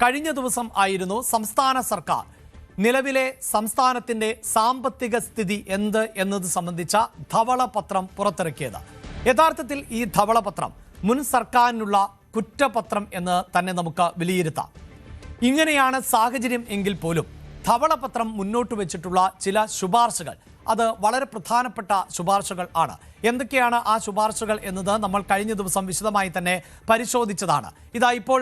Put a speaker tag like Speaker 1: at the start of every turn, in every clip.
Speaker 1: കഴിഞ്ഞ ദിവസം ആയിരുന്നു സംസ്ഥാന സർക്കാർ നിലവിലെ സംസ്ഥാനത്തിന്റെ സാമ്പത്തിക സ്ഥിതി എന്ത് എന്നത് സംബന്ധിച്ച ധവളപത്രം പുറത്തിറക്കിയത്. യഥാർത്ഥത്തിൽ ഈ ധവളപത്രം മുൻ സർക്കാരിനുള്ള കുറ്റപത്രം എന്ന് തന്നെ നമുക്ക് വിലയിരുത്താം. ഇങ്ങനെയാണ് സാഹചര്യം എങ്കിൽ പോലും ധവളപത്രം മുന്നോട്ട് വെച്ചിട്ടുള്ള ചില ശുപാർശകൾ അത് വളരെ പ്രധാനപ്പെട്ട ശുപാർശകൾ ആണ്. എന്തൊക്കെയാണ് ആ ശുപാർശകൾ എന്നത് നമ്മൾ കഴിഞ്ഞ ദിവസം വിശദമായി തന്നെ പരിശോധിച്ചതാണ്. ഇതാ ഇപ്പോൾ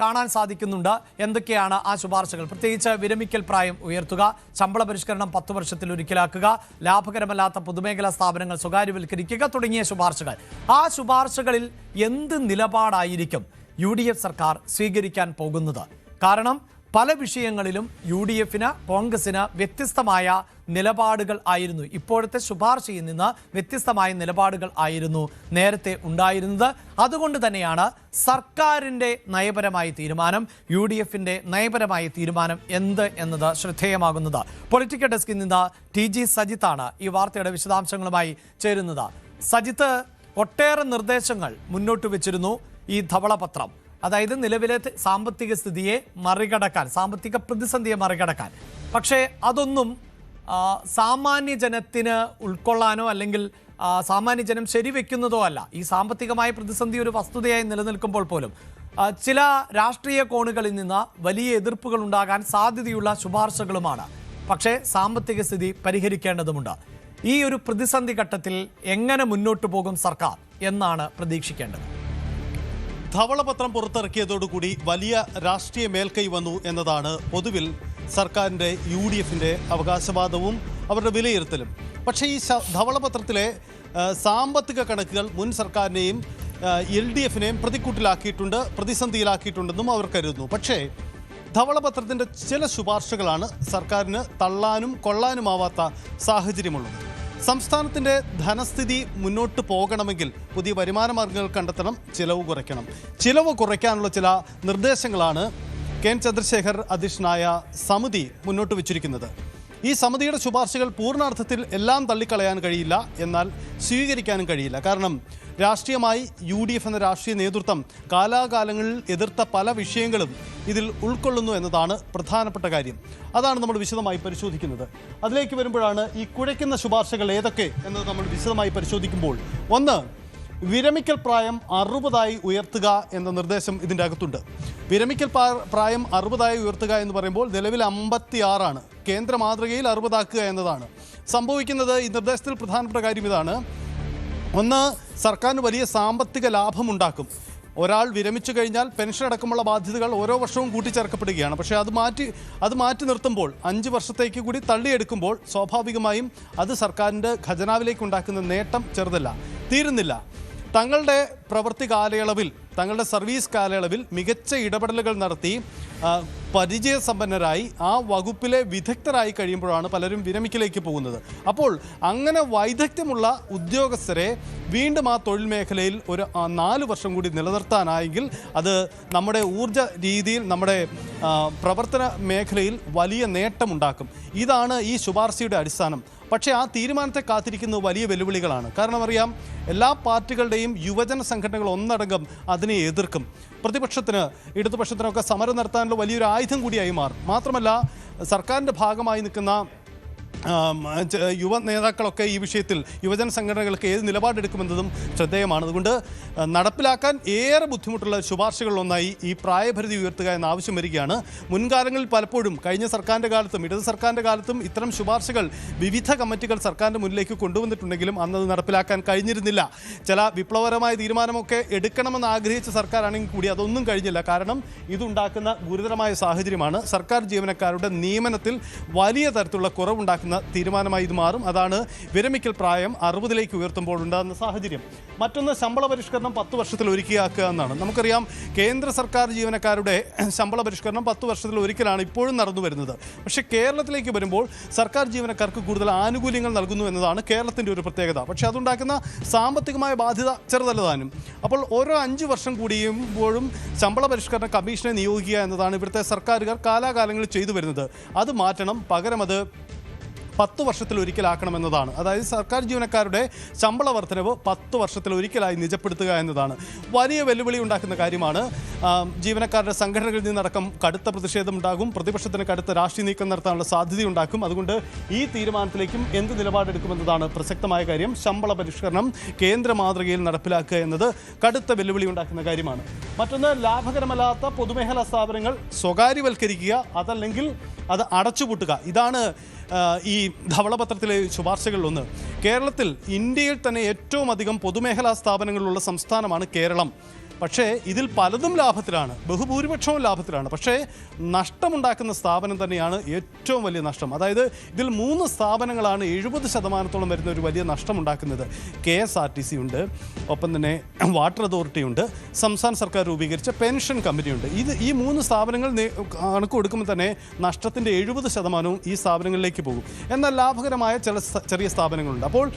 Speaker 1: കാണാൻ സാധിക്കുന്നുണ്ട് എന്തൊക്കെയാണ് ആ ശുപാർശകൾ. പ്രത്യേകിച്ച് വിരമിക്കൽ പ്രായം ഉയർത്തുക, ശമ്പള പരിഷ്കരണം 10 വർഷത്തിൽ ഒരിക്കലാക്കുക, ലാഭകരമല്ലാത്ത പൊതുമേഖലാ സ്ഥാപനങ്ങൾ സ്വകാര്യവൽക്കരിക്കുക തുടങ്ങിയ ശുപാർശകൾ. ആ ശുപാർശകളിൽ എന്ത് നിലപാടായിരിക്കും UDF സർക്കാർ സ്വീകരിക്കാൻ പോകുന്നത്? കാരണം പല വിഷയങ്ങളിലും UDFന് കോൺഗ്രസിന് വ്യത്യസ്തമായ നിലപാടുകൾ ആയിരുന്നു. ഇപ്പോഴത്തെ ശുപാർശയിൽ നിന്ന് വ്യത്യസ്തമായ നിലപാടുകൾ ആയിരുന്നു നേരത്തെ ഉണ്ടായിരുന്നത്. അതുകൊണ്ട് തന്നെയാണ് സർക്കാരിൻ്റെ നയപരമായ തീരുമാനം, UDFിൻ്റെ നയപരമായ തീരുമാനം എന്ത് എന്നത് ശ്രദ്ധേയമാകുന്നത്. പൊളിറ്റിക്കൽ ഡെസ്കിൽ നിന്ന് TG സജിത്താണ് ഈ വാർത്തയുടെ വിശദാംശങ്ങളുമായി ചേരുന്നത്. സജിത്ത്, ഒട്ടേറെ നിർദ്ദേശങ്ങൾ മുന്നോട്ട് വെച്ചിരുന്നു ഈ ധവളപത്രം. അതായത് നിലവിലെ സാമ്പത്തിക സ്ഥിതിയെ മറികടക്കാൻ, സാമ്പത്തിക പ്രതിസന്ധിയെ മറികടക്കാൻ. പക്ഷേ അതൊന്നും സാമാന്യ ജനത്തിന് ഉൾക്കൊള്ളാനോ അല്ലെങ്കിൽ സാമാന്യ ജനം ശരിവെക്കുന്നതോ അല്ല. ഈ സാമ്പത്തികമായ പ്രതിസന്ധി ഒരു വസ്തുതയായി നിലനിൽക്കുമ്പോൾ പോലും ചില രാഷ്ട്രീയ കോണുകളിൽ നിന്ന് വലിയ എതിർപ്പുകൾ ഉണ്ടാകാൻ സാധ്യതയുള്ള ശുപാർശകളുമാണ്. പക്ഷേ സാമ്പത്തിക സ്ഥിതി പരിഹരിക്കേണ്ടതുണ്ട്. ഈ ഒരു പ്രതിസന്ധി ഘട്ടത്തിൽ എങ്ങനെ മുന്നോട്ട് പോകും സർക്കാർ എന്നാണ് പ്രതീക്ഷിക്കേണ്ടത്.
Speaker 2: ധവളപത്രം പുറത്തിറക്കിയതോടുകൂടി വലിയ രാഷ്ട്രീയ മേൽക്കൈ വന്നു എന്നതാണ് പൊതുവിൽ സർക്കാരിൻ്റെ UDFിൻ്റെ അവകാശവാദവും അവരുടെ വിലയിരുത്തലും. പക്ഷേ ഈ ധവളപത്രത്തിലെ സാമ്പത്തിക കണക്കുകൾ മുൻ സർക്കാരിനെയും LDFിനെയും പ്രതിക്കൂട്ടിലാക്കിയിട്ടുണ്ട്, പ്രതിസന്ധിയിലാക്കിയിട്ടുണ്ടെന്നും അവർ കരുതുന്നു. പക്ഷേ ധവളപത്രത്തിൻ്റെ ചില ശുപാർശകളാണ് സർക്കാരിന് തള്ളാനും കൊള്ളാനുമാവാത്ത സാഹചര്യമുള്ളത്. സംസ്ഥാനത്തിൻ്റെ ധനസ്ഥിതി മുന്നോട്ട് പോകണമെങ്കിൽ പുതിയ വരുമാന മാർഗ്ഗങ്ങൾ കണ്ടെത്തണം, ചിലവ് കുറയ്ക്കണം. ചിലവ് കുറയ്ക്കാനുള്ള ചില നിർദ്ദേശങ്ങളാണ് KN ചന്ദ്രശേഖർ അധ്യക്ഷനായ സമിതി മുന്നോട്ട് വെച്ചിരിക്കുന്നത്. ഈ സമിതിയുടെ ശുപാർശകൾ പൂർണ്ണാർത്ഥത്തിൽ എല്ലാം തള്ളിക്കളയാൻ കഴിയില്ല, എന്നാൽ സ്വീകരിക്കാനും കഴിയില്ല. കാരണം രാഷ്ട്രീയമായി UDF എന്ന രാഷ്ട്രീയ നേതൃത്വം കാലാകാലങ്ങളിൽ എതിർത്ത പല വിഷയങ്ങളും ഇതിൽ ഉൾക്കൊള്ളുന്നു എന്നതാണ് പ്രധാനപ്പെട്ട കാര്യം. അതാണ് നമ്മൾ വിശദമായി പരിശോധിക്കുന്നത്. അതിലേക്ക് വരുമ്പോഴാണ് ഈ കുഴയ്ക്കുന്ന ശുപാർശകൾ ഏതൊക്കെ എന്നത് നമ്മൾ വിശദമായി പരിശോധിക്കുമ്പോൾ, ഒന്ന്, വിരമിക്കൽ പ്രായം 60 ഉയർത്തുക എന്ന നിർദ്ദേശം ഇതിൻ്റെ അകത്തുണ്ട്. വിരമിക്കൽ പ്രായം 60 ഉയർത്തുക എന്ന് പറയുമ്പോൾ നിലവിൽ 56 കേന്ദ്ര മാതൃകയിൽ 60 എന്നതാണ് സംഭവിക്കുന്നത്. ഈ നിർദ്ദേശത്തിൽ പ്രധാനപ്പെട്ട കാര്യം ഇതാണ്. ഒന്ന്, സർക്കാരിന് വലിയ സാമ്പത്തിക ലാഭമുണ്ടാക്കും. ഒരാൾ വിരമിച്ചു കഴിഞ്ഞാൽ പെൻഷൻ അടക്കമുള്ള ബാധ്യതകൾ ഓരോ വർഷവും കൂട്ടിച്ചേർക്കപ്പെടുകയാണ്. പക്ഷേ അത് മാറ്റി നിർത്തുമ്പോൾ 5 വർഷത്തേക്ക് കൂടി തള്ളിയെടുക്കുമ്പോൾ സ്വാഭാവികമായും അത് സർക്കാരിൻ്റെ ഖജനാവിലേക്ക് ഉണ്ടാക്കുന്ന നേട്ടം ചെറുതല്ല, തീരുന്നില്ല. തങ്ങളുടെ പ്രവൃത്തി കാലയളവിൽ, തങ്ങളുടെ സർവീസ് കാലയളവിൽ മികച്ച ഇടപെടലുകൾ നടത്തി പരിചയസമ്പന്നരായി ആ വകുപ്പിലെ വിദഗ്ധരായി കഴിയുമ്പോഴാണ് പലരും വിരമിക്കലേക്ക് പോകുന്നത്. അപ്പോൾ അങ്ങനെ വൈദഗ്ധ്യമുള്ള ഉദ്യോഗസ്ഥരെ വീണ്ടും ആ തൊഴിൽ മേഖലയിൽ ഒരു 4 വർഷം കൂടി നിലനിർത്താനായെങ്കിൽ അത് നമ്മുടെ ഊർജ്ജ രീതിയിൽ, നമ്മുടെ പ്രവർത്തന മേഖലയിൽ വലിയ നേട്ടമുണ്ടാക്കും. ഇതാണ് ഈ ശുപാർശയുടെ അടിസ്ഥാനം. പക്ഷേ ആ തീരുമാനത്തെ കാത്തിരിക്കുന്നത് വലിയ വെല്ലുവിളികളാണ്. കാരണം അറിയാം, എല്ലാ പാർട്ടികളുടെയും യുവജന സംഘടനകൾ ഒന്നടങ്കം അതിനെ എതിർക്കും. പ്രതിപക്ഷത്തിന്, ഇടതുപക്ഷത്തിനൊക്കെ സമരം നടത്താനുള്ള വലിയൊരു ആയുധം കൂടിയായി മാറും. മാത്രമല്ല സർക്കാരിൻ്റെ ഭാഗമായി നിൽക്കുന്ന യുവ നേതാക്കളൊക്കെ ഈ വിഷയത്തിൽ, യുവജന സംഘടനകൾക്ക് ഏത് നിലപാടെടുക്കുമെന്നതും ശ്രദ്ധേയമാണ്. അതുകൊണ്ട് നടപ്പിലാക്കാൻ ഏറെ ബുദ്ധിമുട്ടുള്ള ശുപാർശകളിലൊന്നായി ഈ പ്രായപരിധി ഉയർത്തുക എന്ന ആവശ്യം വരികയാണ്. മുൻകാലങ്ങളിൽ പലപ്പോഴും കഴിഞ്ഞ സർക്കാരിൻ്റെ കാലത്തും ഇടത് സർക്കാരിൻ്റെ കാലത്തും ഇത്തരം ശുപാർശകൾ വിവിധ കമ്മിറ്റികൾ സർക്കാരിൻ്റെ മുന്നിലേക്ക് കൊണ്ടുവന്നിട്ടുണ്ടെങ്കിലും അന്നത് നടപ്പിലാക്കാൻ കഴിഞ്ഞിരുന്നില്ല. ചില വിപ്ലവകരമായ തീരുമാനമൊക്കെ എടുക്കണമെന്ന് ആഗ്രഹിച്ച സർക്കാരാണെങ്കിൽ കൂടി അതൊന്നും കഴിഞ്ഞില്ല. കാരണം ഇതുണ്ടാക്കുന്ന ഗുരുതരമായ സാഹചര്യമാണ്. സർക്കാർ ജീവനക്കാരുടെ നിയമനത്തിൽ വലിയ തരത്തിലുള്ള കുറവുണ്ടാക്കുന്ന തീരുമാനമായി ഇത് മാറും. അതാണ് വിരമിക്കൽ പ്രായം 60 ഉയർത്തുമ്പോൾ ഉണ്ടാകുന്ന സാഹചര്യം. മറ്റൊന്ന്, ശമ്പള പരിഷ്കരണം 10 വർഷത്തിൽ ഒരിക്കലാക്കുക എന്നാണ്. നമുക്കറിയാം, കേന്ദ്ര സർക്കാർ ജീവനക്കാരുടെ ശമ്പള പരിഷ്കരണം 10 വർഷത്തിൽ ഒരിക്കലാണ് ഇപ്പോഴും നടന്നു വരുന്നത്. പക്ഷേ കേരളത്തിലേക്ക് വരുമ്പോൾ സർക്കാർ ജീവനക്കാർക്ക് കൂടുതൽ ആനുകൂല്യങ്ങൾ നൽകുന്നു എന്നതാണ് കേരളത്തിൻ്റെ ഒരു പ്രത്യേകത. പക്ഷേ അതുണ്ടാക്കുന്ന സാമ്പത്തികമായ ബാധ്യത ചെറുതല്ലതാനും. അപ്പോൾ ഓരോ 5 വർഷം കൂടിയുമ്പോഴും ശമ്പള പരിഷ്കരണ കമ്മീഷനെ നിയോഗിക്കുക എന്നതാണ് ഇവിടുത്തെ സർക്കാരുകാർ കാലാകാലങ്ങളിൽ ചെയ്തു വരുന്നത്. അത് മാറ്റണം. പകരം അത് 10 വർഷത്തിലൊരിക്കലാക്കണമെന്നതാണ്. അതായത് സർക്കാർ ജീവനക്കാരുടെ ശമ്പള വർധനവ് 10 വർഷത്തിലൊരിക്കലായി നിജപ്പെടുത്തുക എന്നതാണ്. വലിയ വെല്ലുവിളി ഉണ്ടാക്കുന്ന കാര്യമാണ്. ജീവനക്കാരുടെ സംഘടനകളിൽ നിന്നടക്കം കടുത്ത പ്രതിഷേധമുണ്ടാകും, പ്രതിപക്ഷത്തിന് കടുത്ത രാഷ്ട്രീയ നീക്കം നടത്താനുള്ള സാധ്യതയുണ്ടാക്കും. അതുകൊണ്ട് ഈ തീരുമാനത്തിലേക്കും എന്ത് നിലപാടെടുക്കുമെന്നതാണ് പ്രസക്തമായ കാര്യം. ശമ്പള പരിഷ്കരണം കേന്ദ്ര മാതൃകയിൽ നടപ്പിലാക്കുക എന്നത് കടുത്ത വെല്ലുവിളി ഉണ്ടാക്കുന്ന കാര്യമാണ്. മറ്റൊന്ന്, ലാഭകരമല്ലാത്ത പൊതുമേഖലാ സ്ഥാപനങ്ങൾ സ്വകാര്യവൽക്കരിക്കുക, അതല്ലെങ്കിൽ അത് അടച്ചുപൂട്ടുക. ഇതാണ് ഈ ധവളപത്രത്തിലെ ശുപാർശകളിലൊന്ന്. കേരളത്തിൽ, ഇന്ത്യയിൽ തന്നെ ഏറ്റവും അധികം പൊതുമേഖലാ സ്ഥാപനങ്ങളുള്ള സംസ്ഥാനമാണ് കേരളം. പക്ഷേ ഇതിൽ പലതും ലാഭത്തിലാണ്, ബഹുഭൂരിപക്ഷവും ലാഭത്തിലാണ്. പക്ഷേ നഷ്ടമുണ്ടാക്കുന്ന സ്ഥാപനം തന്നെയാണ് ഏറ്റവും വലിയ നഷ്ടം. അതായത് ഇതിൽ 3 സ്ഥാപനങ്ങളാണ് 70% വരുന്ന ഒരു വലിയ നഷ്ടമുണ്ടാക്കുന്നത്. KSRTC ഉണ്ട്, ഒപ്പം തന്നെ വാട്ടർ അതോറിറ്റി ഉണ്ട്, സംസ്ഥാന സർക്കാർ രൂപീകരിച്ച പെൻഷൻ കമ്പനിയുണ്ട്. ഈ 3 സ്ഥാപനങ്ങൾ കണക്ക് കൊടുക്കുമ്പോൾ തന്നെ നഷ്ടത്തിൻ്റെ 70% ഈ സ്ഥാപനങ്ങളിലേക്ക് പോകും. എന്നാൽ ലാഭകരമായ ചില ചെറിയ സ്ഥാപനങ്ങളുണ്ട്. അപ്പോൾ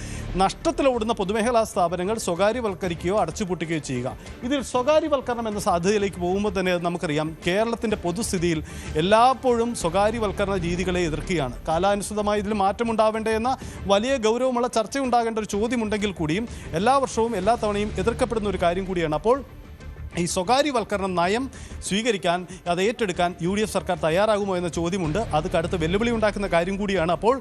Speaker 2: നഷ്ടത്തിലോടുന്ന പൊതുമേഖലാ സ്ഥാപനങ്ങൾ സ്വകാര്യവൽക്കരിക്കുകയോ അടച്ചുപൂട്ടുകയോ ചെയ്യുക. ഇതിൽ സ്വകാര്യവൽക്കരണം എന്ന സാധ്യതയിലേക്ക് പോകുമ്പോൾ തന്നെ നമുക്കറിയാം, കേരളത്തിൻ്റെ പൊതുസ്ഥിതിയിൽ എല്ലായ്പ്പോഴും സ്വകാര്യവൽക്കരണ രീതികളെ എതിർക്കുകയാണ്. കാലാനുസൃതമായി ഇതിൽ മാറ്റമുണ്ടാവേണ്ടേ എന്ന വലിയ ഗൗരവമുള്ള ചർച്ച ഉണ്ടാകേണ്ട ഒരു ചോദ്യമുണ്ടെങ്കിൽ കൂടിയും എല്ലാ വർഷവും എല്ലാ തവണയും എതിർക്കപ്പെടുന്ന ഒരു കാര്യം കൂടിയാണ്. അപ്പോൾ ഈ സ്വകാര്യവൽക്കരണ നയം സ്വീകരിക്കാൻ, അത് ഏറ്റെടുക്കാൻ UDF സർക്കാർ തയ്യാറാകുമോ എന്ന ചോദ്യമുണ്ട്. അത് കടുത്ത വെല്ലുവിളി ഉണ്ടാക്കുന്ന കാര്യം കൂടിയാണ്. അപ്പോൾ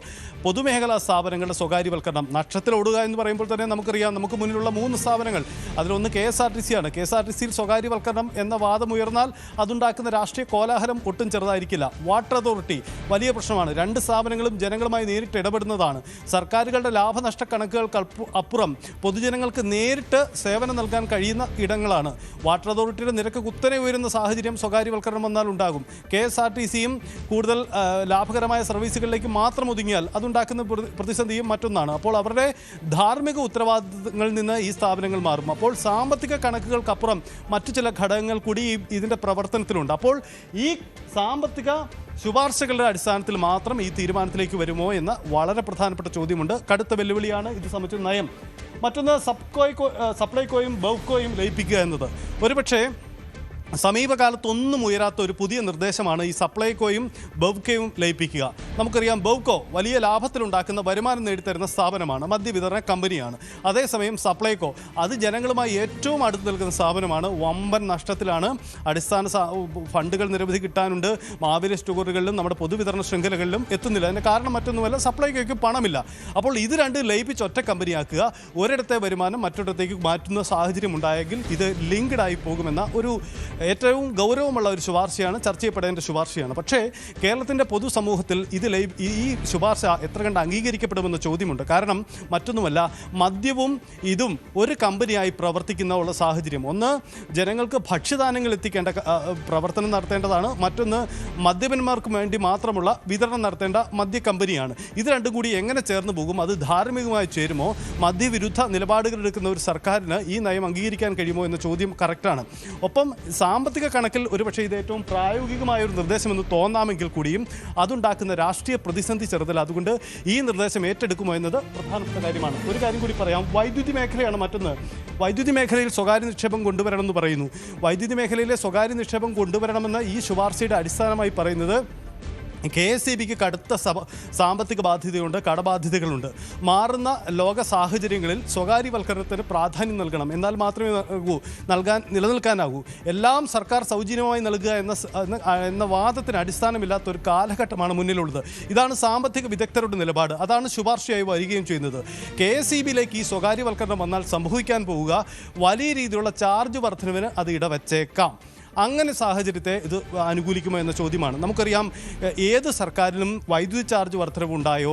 Speaker 2: പൊതുമേഖലാ സ്ഥാപനങ്ങളുടെ സ്വകാര്യവൽക്കരണം നഷ്ടത്തിലോടുക എന്ന് പറയുമ്പോൾ തന്നെ നമുക്കറിയാം, നമുക്ക് മുന്നിലുള്ള 3 സ്ഥാപനങ്ങൾ, അതിലൊന്ന് KSRTC ആണ്. KSRTCയിൽ സ്വകാര്യവൽക്കരണം എന്ന വാദം ഉയർന്നാൽ അതുണ്ടാക്കുന്ന രാഷ്ട്രീയ കോലാഹലം ഒട്ടും ചെറുതായിരിക്കില്ല. വാട്ടർ അതോറിറ്റി വലിയ പ്രശ്നമാണ്. 2 സ്ഥാപനങ്ങളും ജനങ്ങളുമായി നേരിട്ട് ഇടപെടുന്നതാണ്. സർക്കാരുകളുടെ ലാഭനഷ്ട കണക്കുകൾക്ക് അപ്പുറം പൊതുജനങ്ങൾക്ക് നേരിട്ട് സേവനം നൽകാൻ കഴിയുന്ന ഇടങ്ങളാണ്. വാട്ടർ അതോറിറ്റിയുടെ നിരക്ക് കുത്തനെ ഉയരുന്ന സാഹചര്യം സ്വകാര്യവൽക്കരണം വന്നാൽ ഉണ്ടാകും. KSRTCയും കൂടുതൽ ലാഭകരമായ സർവീസുകളിലേക്ക് മാത്രം ഒതുങ്ങിയാൽ അതുണ്ടാക്കുന്ന പ്രതിസന്ധിയും മറ്റൊന്നാണ്. അപ്പോൾ അവരുടെ ധാർമ്മിക ഉത്തരവാദിത്തങ്ങളിൽ നിന്ന് ഈ സ്ഥാപനങ്ങൾ മാറും. അപ്പോൾ സാമ്പത്തിക കണക്കുകൾക്കപ്പുറം മറ്റു ചില ഘടകങ്ങൾ കൂടി ഇതിൻ്റെ പ്രവർത്തനത്തിലുണ്ട്. അപ്പോൾ ഈ സാമ്പത്തിക ശുപാർശകളുടെ അടിസ്ഥാനത്തിൽ മാത്രം ഈ തീരുമാനത്തിലേക്ക് വരുമോ എന്ന വളരെ പ്രധാനപ്പെട്ട ചോദ്യമുണ്ട്. കടുത്ത വെല്ലുവിളിയാണ് ഇത് സംബന്ധിച്ച നയം. മറ്റൊന്ന്, സപ്ലൈകോയും ബെവ്കോയും ലയിപ്പിക്കുക എന്നത് ഒരുപക്ഷേ സമീപകാലത്തൊന്നും ഉയരാത്ത ഒരു പുതിയ നിർദ്ദേശമാണ് ഈ സപ്ലൈകോയും ബെവ്കോയും ലയിപ്പിക്കുക. നമുക്കറിയാം, ബെവ്കോ വലിയ ലാഭത്തിലുണ്ടാക്കുന്ന വരുമാനം നേടിത്തരുന്ന സ്ഥാപനമാണ്, മദ്യവിതരണ കമ്പനിയാണ്. അതേസമയം സപ്ലൈകോ അത് ജനങ്ങളുമായി ഏറ്റവും അടുത്ത് നിൽക്കുന്ന സ്ഥാപനമാണ്. വമ്പൻ നഷ്ടത്തിലാണ്. അടിസ്ഥാന ഫണ്ടുകൾ നിരവധി കിട്ടാനുണ്ട്. മാവേലി സ്റ്റോറുകളിലും നമ്മുടെ പൊതുവിതരണ ശൃംഖലകളിലും എത്തുന്നില്ല. അതിന് കാരണം മറ്റൊന്നുമല്ല, സപ്ലൈകോയ്ക്ക് പണമില്ല. അപ്പോൾ ഇത് രണ്ടും ലയിപ്പിച്ച് ഒറ്റ കമ്പനിയാക്കുക, ഒരിടത്തെ വരുമാനം മറ്റൊരിടത്തേക്ക് മാറ്റുന്ന സാഹചര്യം ഉണ്ടായെങ്കിൽ ഇത് ലിങ്ക്ഡ് ആയി പോകുമെന്ന ഒരു ഏറ്റവും ഗൗരവമുള്ള ഒരു ശുപാർശയാണ്, ചർച്ച ചെയ്യപ്പെടേണ്ട ശുപാർശയാണ്. പക്ഷേ കേരളത്തിൻ്റെ പൊതുസമൂഹത്തിൽ ഈ ശുപാർശ എത്ര കണ്ട് അംഗീകരിക്കപ്പെടുമെന്ന ചോദ്യമുണ്ട്. കാരണം മറ്റൊന്നുമല്ല, മദ്യവും ഇതും ഒരു കമ്പനിയായി പ്രവർത്തിക്കുന്ന സാഹചര്യം. ഒന്ന്, ജനങ്ങൾക്ക് ഭക്ഷ്യധാന്യങ്ങൾ എത്തിക്കേണ്ട പ്രവർത്തനം നടത്തേണ്ടതാണ്. മറ്റൊന്ന്, മദ്യപന്മാർക്ക് വേണ്ടി മാത്രമുള്ള വിതരണം നടത്തേണ്ട മദ്യ കമ്പനിയാണ്. ഇത് രണ്ടും കൂടി എങ്ങനെ ചേർന്ന് പോകും? അത് ധാർമ്മികമായി ചേരുമോ? മദ്യവിരുദ്ധ നിലപാടുകൾ എടുക്കുന്ന ഒരു സർക്കാരിന് ഈ നയം അംഗീകരിക്കാൻ കഴിയുമോ എന്ന ചോദ്യം കറക്റ്റാണ്. ഒപ്പം സാമ്പത്തിക കണക്കിൽ ഒരുപക്ഷെ ഇത് ഏറ്റവും പ്രായോഗികമായ ഒരു നിർദ്ദേശമെന്ന് തോന്നാമെങ്കിൽ കൂടിയും അതുണ്ടാക്കുന്ന രാഷ്ട്രീയ പ്രതിസന്ധി ചെറുതല്ല. അതുകൊണ്ട് ഈ നിർദ്ദേശം ഏറ്റെടുക്കുമോ എന്നത് പ്രധാനപ്പെട്ട കാര്യമാണ്. ഒരു കാര്യം കൂടി പറയാം, വൈദ്യുതി മേഖലയാണ് മറ്റൊന്ന്. വൈദ്യുതി മേഖലയിൽ സ്വകാര്യ നിക്ഷേപം കൊണ്ടുവരണമെന്ന് പറയുന്നു. വൈദ്യുതി മേഖലയിലെ സ്വകാര്യ നിക്ഷേപം കൊണ്ടുവരണമെന്ന് ഈ ശുപാർശയുടെ അടിസ്ഥാനമായി പറയുന്നത് KSEBക്ക് കടുത്ത സാമ്പത്തിക ബാധ്യതയുണ്ട്, കടബാധ്യതകളുണ്ട്. മാറുന്ന ലോക സാഹചര്യങ്ങളിൽ സ്വകാര്യവൽക്കരണത്തിന് പ്രാധാന്യം നൽകണം. എന്നാൽ മാത്രമേ നിലനിൽക്കാനാകൂ. എല്ലാം സർക്കാർ സൗജന്യമായി നൽകുക എന്ന വാദത്തിന് അടിസ്ഥാനമില്ലാത്ത ഒരു കാലഘട്ടമാണ് മുന്നിലുള്ളത്. ഇതാണ് സാമ്പത്തിക വിദഗ്ധരുടെ നിലപാട്. അതാണ് ശുപാർശയായി വരികയും ചെയ്യുന്നത്. KSEBയിലേക്ക് ഈ സ്വകാര്യവൽക്കരണം വന്നാൽ സംഭവിക്കാൻ പോവുക വലിയ രീതിയിലുള്ള ചാർജ് വർധനവിന് അത് ഇടവച്ചേക്കാം. അങ്ങനെ സാഹചര്യത്തെ ഇത് അനുകൂലിക്കുമോ എന്ന ചോദ്യമാണ്. നമുക്കറിയാം, ഏത് സർക്കാരിലും വൈദ്യുതി ചാർജ് വർധനവുണ്ടായോ,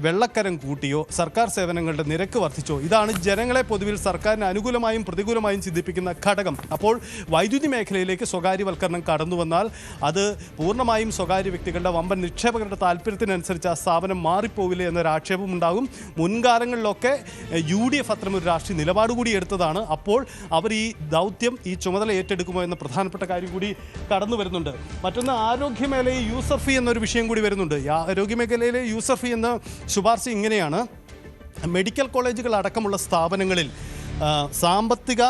Speaker 2: വെള്ളക്കരം കൂട്ടിയോ, സർക്കാർ സേവനങ്ങളുടെ നിരക്ക് വർദ്ധിച്ചോ, ഇതാണ് ജനങ്ങളെ പൊതുവിൽ സർക്കാരിന് അനുകൂലമായും പ്രതികൂലമായും ചിന്തിപ്പിക്കുന്ന ഘടകം. അപ്പോൾ വൈദ്യുതി മേഖലയിലേക്ക് സ്വകാര്യവൽക്കരണം കടന്നു വന്നാൽ അത് പൂർണ്ണമായും സ്വകാര്യ വ്യക്തികളുടെ വമ്പൻ നിക്ഷേപകരുടെ താല്പര്യത്തിനനുസരിച്ച് ആ സ്ഥാപനം മാറിപ്പോവില്ലേ എന്നൊരു ആക്ഷേപം ഉണ്ടാകും. മുൻകാലങ്ങളിലൊക്കെ UDF അത്തരമൊരു രാഷ്ട്രീയ നിലപാട് കൂടി എടുത്തതാണ്. അപ്പോൾ അവർ ഈ ദൗത്യം, ഈ ചുമതല ഏറ്റെടുക്കുമോ എന്ന പ്രധാനപ്പെട്ട കാര്യം കൂടി കടന്നു വരുന്നുണ്ട്. മറ്റൊന്ന്, ആരോഗ്യമേഖലയിൽ യൂസർ ഫീ എന്നൊരു വിഷയം കൂടി വരുന്നുണ്ട്. ആരോഗ്യമേഖലയിലെ യൂസർ ഫീ എന്ന ശുപാർശ ഇങ്ങനെയാണ്: മെഡിക്കൽ കോളേജുകൾ അടക്കമുള്ള സ്ഥാപനങ്ങളിൽ സാമ്പത്തിക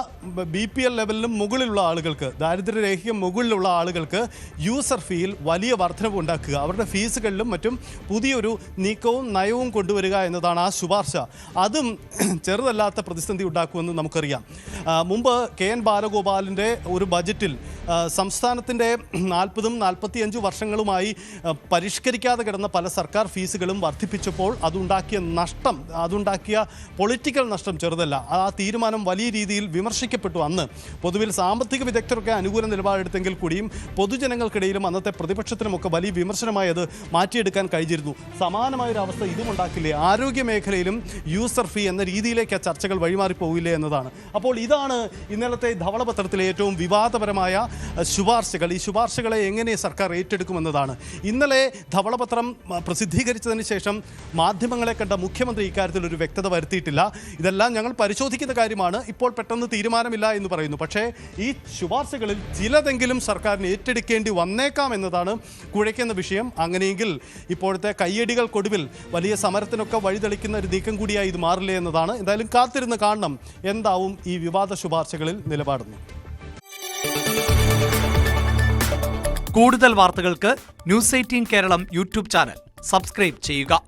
Speaker 2: BPL ലെവലിലും മുകളിലുള്ള ആളുകൾക്ക്, ദാരിദ്ര്യരേഖയ്ക്ക് മുകളിലുള്ള ആളുകൾക്ക് യൂസർ ഫീയിൽ വലിയ വർധനവ് ഉണ്ടാക്കുക, അവരുടെ ഫീസുകളിലും മറ്റും പുതിയൊരു നീക്കവും നയവും കൊണ്ടുവരിക എന്നതാണ് ആ ശുപാർശ. അതും ചെറുതല്ലാത്ത പ്രതിസന്ധി ഉണ്ടാക്കുമെന്ന് നമുക്കറിയാം. മുമ്പ് KN ബാലഗോപാലിൻ്റെ ഒരു ബജറ്റിൽ സംസ്ഥാനത്തിൻ്റെ 40-45 വർഷങ്ങളുമായി പരിഷ്കരിക്കാതെ കിടന്ന പല സർക്കാർ ഫീസുകളും വർദ്ധിപ്പിച്ചപ്പോൾ അതുണ്ടാക്കിയ പൊളിറ്റിക്കൽ നഷ്ടം ചെറുതല്ല. ആ തീരുമാനം വലിയ രീതിയിൽ വിമർശിക്കപ്പെട്ടു. അന്ന് പൊതുവിൽ സാമ്പത്തിക വിദഗ്ധരൊക്കെ അനുകൂല നിലപാടെടുത്തെങ്കിൽ കൂടിയും പൊതുജനങ്ങൾക്കിടയിലും അന്നത്തെ പ്രതിപക്ഷത്തിനുമൊക്കെ വലിയ വിമർശനമായി അത് മാറ്റിയെടുക്കാൻ കഴിഞ്ഞിരുന്നു. സമാനമായൊരു അവസ്ഥ ഇതും ഉണ്ടാക്കില്ലേ? ആരോഗ്യ മേഖലയിലും യൂസർ ഫീ എന്ന രീതിയിലേക്ക് ആ ചർച്ചകൾ വഴിമാറിപ്പോവില്ലേ എന്നതാണ്. അപ്പോൾ ഇതാണ് ഇന്നലത്തെ ധവളപത്രത്തിലെ ഏറ്റവും വിവാദപരമായ ശുപാർശകൾ. ഈ ശുപാർശകളെ എങ്ങനെ സർക്കാർ ഏറ്റെടുക്കുമെന്നതാണ്. ഇന്നലെ ധവളപത്രം പ്രസിദ്ധീകരിച്ചതിന് ശേഷം മാധ്യമങ്ങളെ കണ്ട മുഖ്യമന്ത്രി ഇക്കാര്യത്തിൽ ഒരു വ്യക്തത വരുത്തിയിട്ടില്ല. ഇതെല്ലാം ഞങ്ങൾ പരിശോധിക്കുന്ന കാര്യമാണ്, ഇപ്പോൾ പെട്ടെന്ന് തീരുമാനമില്ല എന്ന് പറയുന്നു. പക്ഷേ ഈ ശുപാർശകളിൽ ചിലതെങ്കിലും സർക്കാരിന് ഏറ്റെടുക്കേണ്ടി വന്നേക്കാം എന്നതാണ് കുഴയ്ക്കുന്ന വിഷയം. അങ്ങനെയെങ്കിൽ ഇപ്പോഴത്തെ കയ്യടികൾക്കൊടുവിൽ വലിയ സമരത്തിനൊക്കെ വഴിതെളിക്കുന്ന ഒരു നീക്കം കൂടിയായി ഇത് മാറില്ലേ എന്നതാണ്. എന്തായാലും കാത്തിരുന്ന് കാണണം എന്താവും ഈ വിവാദ ശുപാർശകളിൽ നിലപാടുന്നു.
Speaker 1: കൂടുതൽ വാർത്തകൾക്ക് News 18 Keralam YouTube channel subscribe ചെയ്യുക.